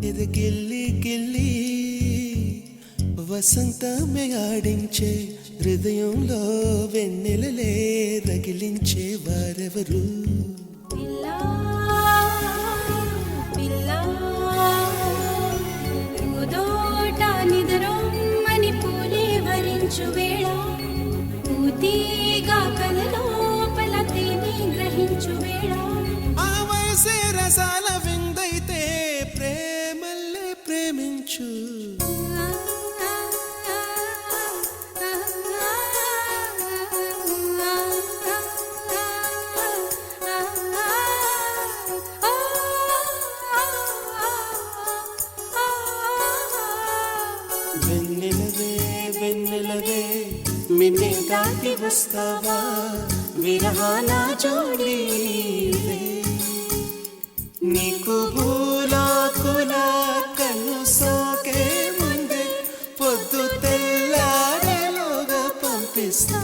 ఎదగిల్లి గిల్లి వసంతమే ఆడించే హృదయంలో వెన్నెలలే రగిలించే వారెవరు పిల్లా పిల్లా పూదోట నిదరొమ్మని పూలే వరించు వేళ పూతీగా కలలోపల తేనె గ్రహించు వేళ ఆ వయసే రసాల విందైతే ప్రేమల్లే ప్రేమించు వెన్నెలవే వెన్నెలవే మిన్నే దాటి వస్తావా విరహాల జోడి నీకు భూలాకుల కన్ను సోకే ముందే పొద్దు తెల్లారేలోగా పంపిస్తా